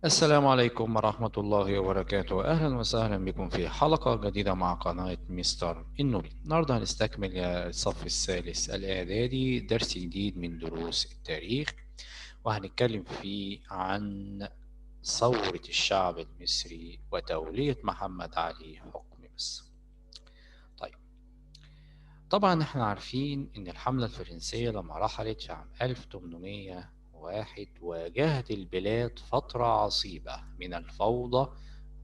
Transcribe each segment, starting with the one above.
السلام عليكم ورحمة الله وبركاته. أهلا وسهلا بكم في حلقة جديدة مع قناة مستر النوبي. النهاردة هنستكمل الصف الثالث الإعدادي، درس جديد من دروس التاريخ، وهنتكلم فيه عن ثورة الشعب المصري وتولية محمد علي حكم مصر. طيب، طبعا احنا عارفين إن الحملة الفرنسية لما رحلت في عام 1801 واجهت البلاد فترة عصيبة من الفوضى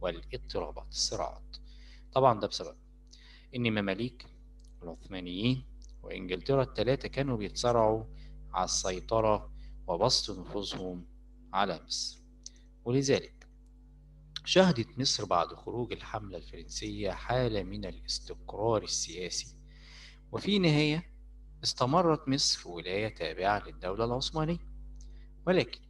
والاضطرابات الصراعات. طبعا ده بسبب إن المماليك العثمانيين وإنجلترا الثلاثة كانوا بيتصارعوا على السيطرة وبسط نفوذهم على مصر، ولذلك شهدت مصر بعد خروج الحملة الفرنسية حالة من الاستقرار السياسي، وفي النهاية استمرت مصر ولاية تابعة للدولة العثمانية. ولكن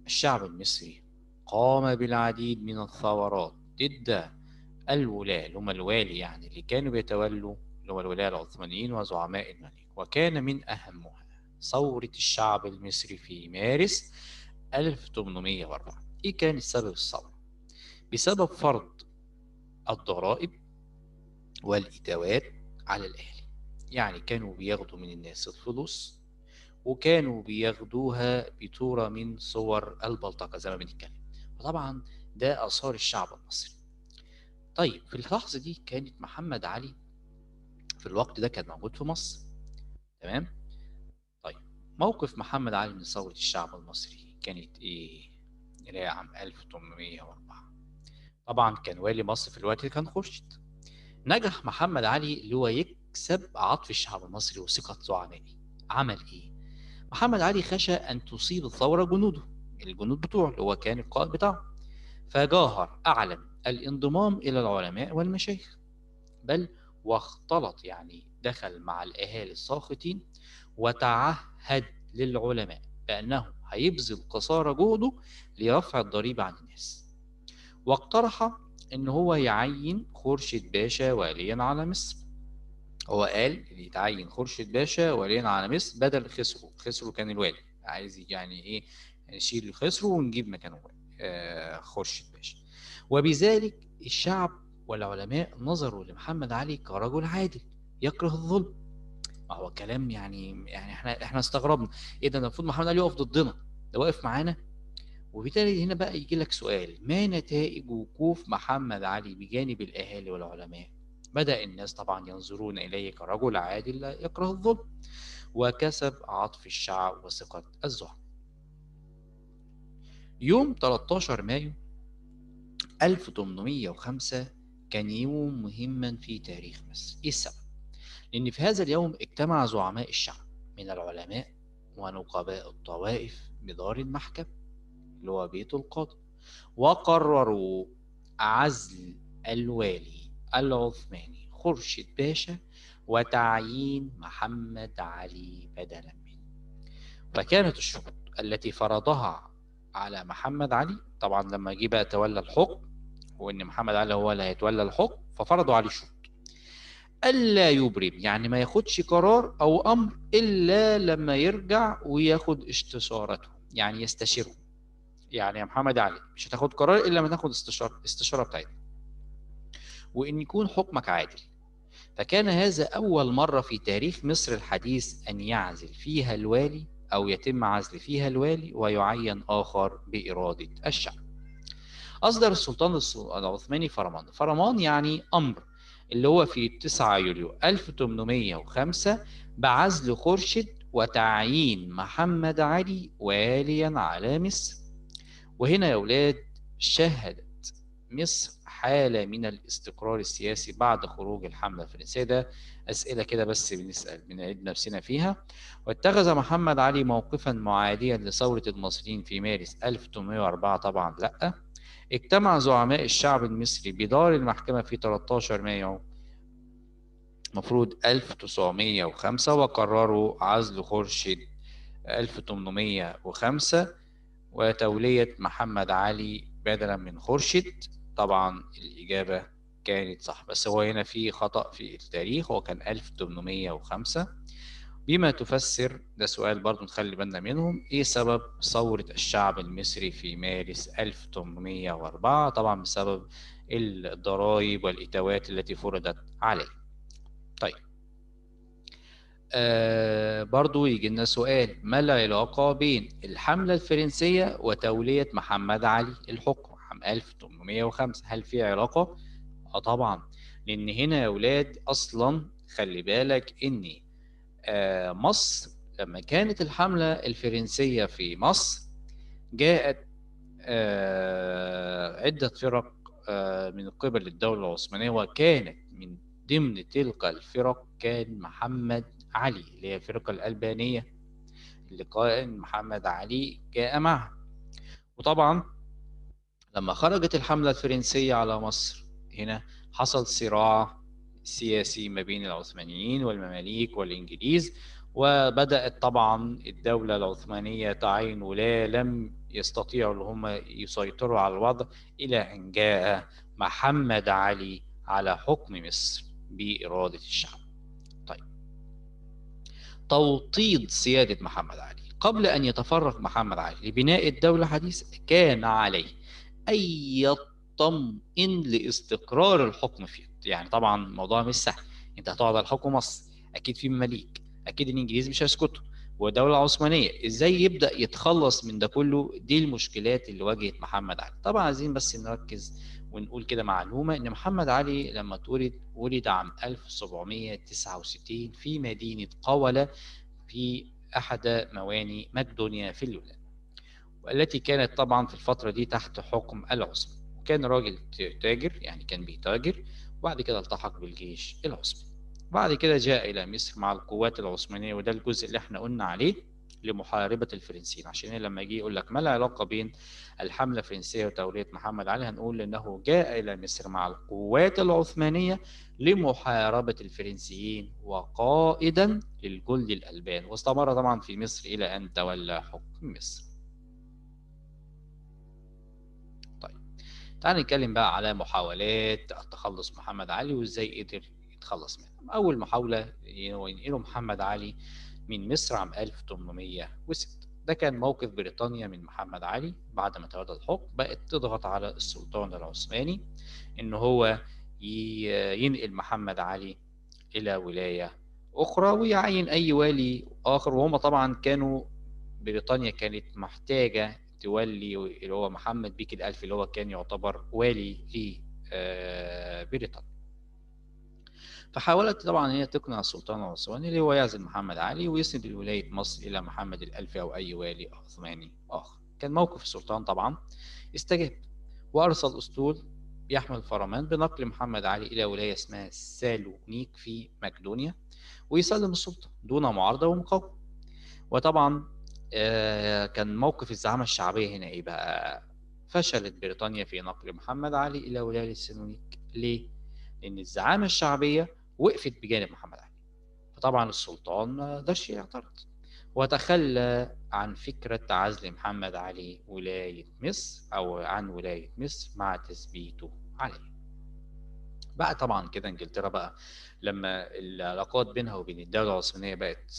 الشعب المصري قام بالعديد من الثورات ضد الولاة، اللي هم الوالي يعني اللي كانوا بيتولوا، اللي هم الولاة العثمانيين وزعماء المماليك. وكان من أهمها ثورة الشعب المصري في مارس 1804. إيه كان السبب الثورة؟ بسبب فرض الضرائب والإتاوات على الأهالي. يعني كانوا بياخدوا من الناس الفلوس، وكانوا بياخدوها بصورة من صور البلطجة زي ما بنتكلم. وطبعا ده آثار الشعب المصري. طيب، في اللحظة دي كانت محمد علي في الوقت ده كان موجود في مصر. تمام. طيب، موقف محمد علي من ثورة الشعب المصري كانت ايه؟ اللي هي عام 1804. طبعا كان والي مصر في الوقت ده كان خورشيد. نجح محمد علي اللي هو يكسب عطف الشعب المصري وثقة زعمائه. عمل ايه؟ محمد علي خشى ان تصيب الثورة جنوده، الجنود بتوعه اللي هو كان القائد بتاعه. فجاهر أعلن الانضمام إلى العلماء والمشايخ، بل واختلط، يعني دخل مع الأهالي الساخطين، وتعهد للعلماء بأنه هيبذل قصارى جهده لرفع الضريبة عن الناس. واقترح إن هو يعين خورشيد باشا واليا على مصر. هو قال اللي يتعين خورشيد باشا واليا على مصر بدل خسرو. خسرو كان الوالي، عايز يعني إيه، نشيل خسرو ونجيب مكانه خورشيد باشا. وبذلك الشعب والعلماء نظروا لمحمد علي كرجل عادل يكره الظلم. ما هو كلام يعني احنا استغربنا، ايه ده المفروض محمد علي يقف ضدنا، ده واقف معانا. وبالتالي هنا بقى يجي لك سؤال: ما نتائج وقوف محمد علي بجانب الاهالي والعلماء؟ بدأ الناس طبعا ينظرون اليه كرجل عادل لا يكره الظلم، وكسب عطف الشعب وثقة الزعماء. يوم 13 مايو 1805 كان يوم مهما في تاريخ مصر. ايه السبب؟ لأن في هذا اليوم اجتمع زعماء الشعب من العلماء ونقباء الطوائف بدار المحكمة، اللي هو بيت القاضي، وقرروا عزل الوالي العثماني خورشيد باشا وتعيين محمد علي بدلا منه. فكانت الشروط التي فرضها على محمد علي، طبعا لما جه بقى تولى الحكم وان محمد علي هو اللي هيتولى الحكم، ففرضوا عليه شروط: ألا يبرم، يعني ما ياخدش قرار أو أمر إلا لما يرجع وياخد استشارته، يعني يستشيره. يعني يا محمد علي مش هتاخد قرار إلا لما تاخد استشارة بتاعتنا، وإن يكون حكمك عادل. فكان هذا أول مرة في تاريخ مصر الحديث أن يعزل فيها الوالي، أو يتم عزل فيها الوالي ويعين آخر بإرادة الشعب. أصدر السلطان العثماني فرمان. فرمان يعني أمر، اللي هو في 9 يوليو 1805 بعزل خورشيد وتعيين محمد علي واليا على مصر. وهنا يا أولاد شهدت مصر حالة من الاستقرار السياسي بعد خروج الحملة الفرنسية. ده أسئلة كده بس بنسأل بنعيد نفسنا فيها. واتخذ محمد علي موقفا معاديا لثورة المصريين في مارس 1804؟ طبعا لأ. اجتمع زعماء الشعب المصري بدار المحكمة في 13 مايو مفروض 1905 وقرروا عزل خورشيد 1805 وتولية محمد علي بدلا من خورشيد. طبعا الإجابة كانت صح، بس هو هنا في خطأ في التاريخ، هو كان 1805. بما تفسر، ده سؤال برضو نخلي بالنا منهم، ايه سبب ثورة الشعب المصري في مارس 1804؟ طبعا بسبب الضرائب والإتاوات التي فرضت عليه. طيب، برضو يجي لنا سؤال، ما العلاقة بين الحملة الفرنسية وتولية محمد علي الحكم عام 1805؟ هل في علاقة؟ طبعا، لأن هنا يا ولاد أصلا خلي بالك إن مصر لما كانت الحملة الفرنسية في مصر جاءت عدة فرق من قبل الدولة العثمانية، وكانت من ضمن تلك الفرق كان محمد علي، اللي هي الفرقة الألبانية اللي كان محمد علي جاء معها. وطبعا لما خرجت الحملة الفرنسية على مصر، هنا حصل صراع سياسي ما بين العثمانيين والمماليك والإنجليز، وبدأت طبعا الدولة العثمانية تعين ولاة لم يستطيعوا ان هم يسيطروا على الوضع، إلى أن جاء محمد علي على حكم مصر بإرادة الشعب. طيب، توطيد سيادة محمد علي. قبل أن يتفرغ محمد علي لبناء الدولة الحديثة، كان عليه أن يطمئن لاستقرار الحكم فيه. يعني طبعا الموضوع مش سهل، أنت هتقعد على الحكم مصر، أكيد في مماليك، أكيد الإنجليز مش هيسكتوا، والدولة العثمانية إزاي يبدأ يتخلص من ده كله؟ دي المشكلات اللي واجهت محمد علي. طبعا عايزين بس نركز ونقول كده معلومة، إن محمد علي لما ولد عام 1769 في مدينة قولة في أحد مواني مقدونيا في اليونان، والتي كانت طبعا في الفترة دي تحت حكم العثماني. وكان راجل تاجر، يعني كان بيتاجر، وبعد كده التحق بالجيش العثماني. بعد كده جاء إلى مصر مع القوات العثمانية، وده الجزء اللي احنا قلنا عليه، لمحاربة الفرنسيين. عشان لما يجي يقول لك ما العلاقة بين الحملة الفرنسية وتولية محمد علي، هنقول إنه جاء إلى مصر مع القوات العثمانية لمحاربة الفرنسيين وقائدا للجند الألبان، واستمر طبعا في مصر إلى أن تولى حكم مصر. طيب، تعال نتكلم بقى على محاولات التخلص محمد علي وازاي قدر يتخلص منها. أول محاولة ينقله محمد علي من مصر عام 1806، ده كان موقف بريطانيا من محمد علي بعد ما تولى الحكم، بقت تضغط على السلطان العثماني إن هو ينقل محمد علي إلى ولاية أخرى ويعين أي والي آخر. وهم طبعا كانوا، بريطانيا كانت محتاجة تولي اللي هو محمد بيك الألفي، اللي هو كان يعتبر والي لبريطانيا. فحاولت طبعا هي تقنع السلطان العثماني اللي هو يعزل محمد علي ويسند ولاية مصر إلى محمد الألفي أو أي والي عثماني آخر. كان موقف السلطان طبعا استجاب، وأرسل أسطول يحمل فرمان بنقل محمد علي إلى ولاية اسمها سالونيك في مقدونيا، ويسلم السلطة دون معارضة ومقاومة. وطبعا كان موقف الزعامة الشعبية هنا إيه بقى؟ فشلت بريطانيا في نقل محمد علي إلى ولاية سالونيك. ليه؟ لأن الزعامة الشعبية وقفت بجانب محمد علي، فطبعا السلطان ما قدرش يعترض، وتخلى عن فكرة عزل محمد علي ولاية مصر أو عن ولاية مصر مع تثبيته عليه. بقى طبعا كده انجلترا بقى لما العلاقات بينها وبين الدولة العثمانية بقت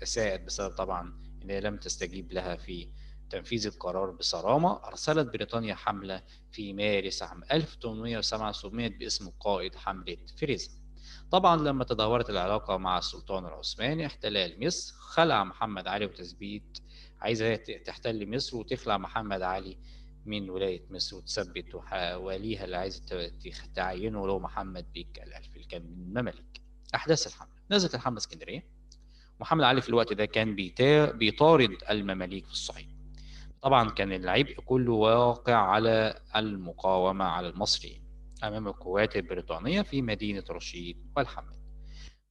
ساءت بسبب طبعا ان هي لم تستجيب لها في تنفيذ القرار بصرامة، أرسلت بريطانيا حملة في مارس عام 1807 سميت باسم قائد حملة فريزر. طبعا لما تدهورت العلاقة مع السلطان العثماني احتلال مصر، خلع محمد علي وتثبيت، عايزة تحتل مصر وتخلع محمد علي من ولاية مصر وتثبت واليها اللي عايز تعينه له محمد بيك الألفي اللي كان من المماليك. أحداث الحملة، نزلت الحملة اسكندرية، محمد علي في الوقت ده كان بيطارد المماليك في الصعيد. طبعا كان العبء كله واقع على المقاومة على المصريين أمام القوات البريطانية في مدينة رشيد والحمد،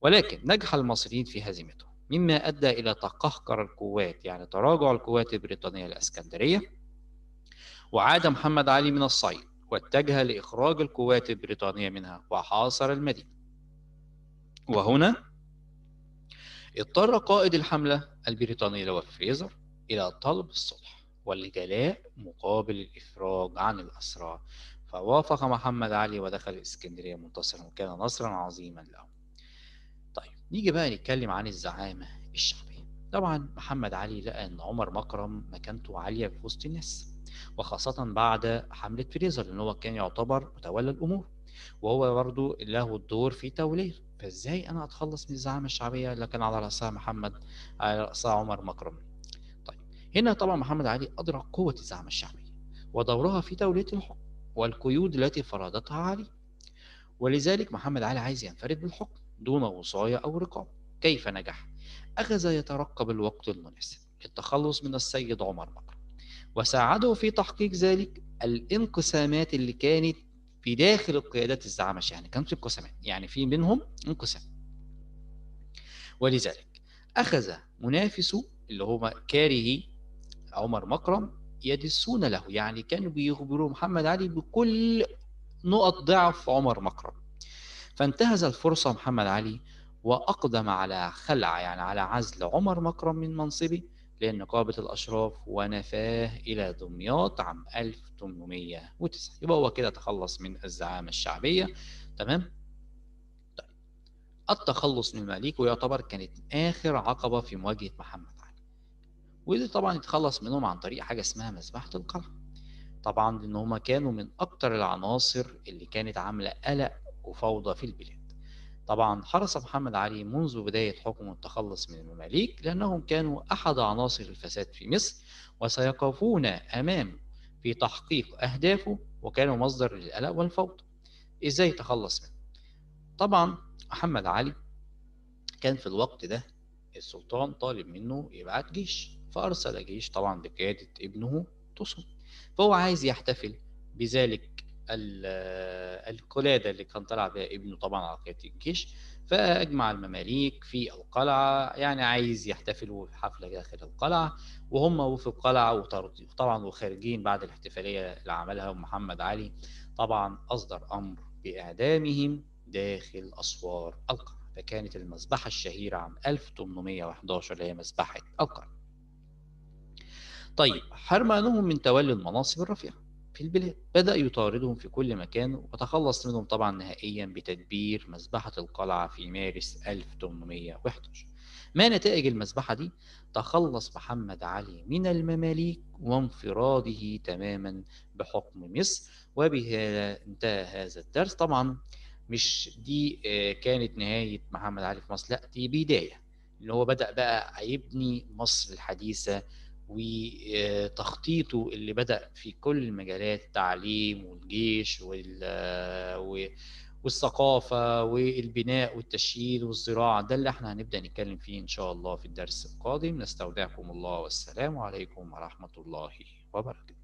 ولكن نجح المصريين في هزيمتهم، مما أدى إلى تقهقر القوات، يعني تراجع القوات البريطانية الإسكندرية. وعاد محمد علي من الصعيد واتجه لإخراج القوات البريطانية منها وحاصر المدينة. وهنا اضطر قائد الحملة البريطانية اللي هو فريزر إلى طلب الصلح والجلاء مقابل الإفراج عن الأسرى، فوافق محمد علي ودخل الإسكندرية منتصرا، وكان نصرا عظيما له. طيب، نيجي بقى نتكلم عن الزعامة الشعبية. طبعا محمد علي لقى ان عمر مكرم مكانته عالية في وسط الناس، وخاصة بعد حملة فريزر لان هو كان يعتبر متولى الامور، وهو برضه له الدور في توليه. فازاي انا اتخلص من الزعامة الشعبية اللي كان على رأسها على رأسها عمر مكرم؟ طيب، هنا طبعا محمد علي أدرك قوة الزعامة الشعبية ودورها في تولية الحكم والقيود التي فرضتها عليه، ولذلك محمد علي عايز ينفرد بالحكم دون وصاية أو رقابة. كيف نجح؟ أخذ يترقب الوقت المناسب للتخلص من السيد عمر مكرم، وساعده في تحقيق ذلك الانقسامات اللي كانت في داخل القيادات الزعامة. يعني كانت في انقسامات، يعني في منهم انقسام. ولذلك أخذ منافسه اللي هو كارهي عمر مكرم يدسون له، يعني كانوا بيخبروا محمد علي بكل نقط ضعف عمر مكرم. فانتهز الفرصة محمد علي وأقدم على خلع، يعني على عزل عمر مكرم من منصبه لنقابة الأشراف، ونفاه إلى دمياط عام 1809. يبقى هو كده تخلص من الزعامة الشعبية. تمام. التخلص من المماليك، ويعتبر كانت آخر عقبة في مواجهة محمد علي، ودي طبعا يتخلص منهم عن طريق حاجة اسمها مذبحة القلعة. طبعا لأن هما كانوا من أكتر العناصر اللي كانت عاملة قلق وفوضى في البلاد. طبعا حرص محمد علي منذ بداية حكمه التخلص من المماليك، لأنهم كانوا أحد عناصر الفساد في مصر، وسيقفون أمامه في تحقيق أهدافه، وكانوا مصدر للقلق والفوضى. إزاي يتخلص منه؟ طبعا محمد علي كان في الوقت ده السلطان طالب منه يبعت جيش، فأرسل جيش طبعا بقيادة ابنه تصم. فهو عايز يحتفل بذلك القلادة اللي كان طلع بها ابنه طبعا على قيادة الجيش. فأجمع المماليك في القلعة، يعني عايز يحتفلوا بحفلة داخل القلعة، وهم في القلعة وطبعا وخارجين بعد الاحتفالية اللي عملها محمد علي، طبعا أصدر أمر بإعدامهم داخل أسوار القلعة. فكانت المذبحة الشهيرة عام 1811 اللي هي مذبحة القلعة. طيب، حرمانهم من تولي المناصب الرفيعة في البلاد، بدأ يطاردهم في كل مكان، وتخلص منهم طبعا نهائيا بتدبير مذبحة القلعة في مارس 1811. ما نتائج المذبحة دي؟ تخلص محمد علي من المماليك وانفراده تماما بحكم مصر. وبهذا انتهى هذا الدرس. طبعا مش دي كانت نهاية محمد علي في مصر، لا دي بداية، اللي هو بدأ بقى يبني مصر الحديثة، وتخطيطه اللي بدأ في كل المجالات: التعليم والجيش والثقافة والبناء والتشييد والزراعة. ده اللي احنا هنبدأ نتكلم فيه إن شاء الله في الدرس القادم. نستودعكم الله، والسلام عليكم ورحمة الله وبركاته.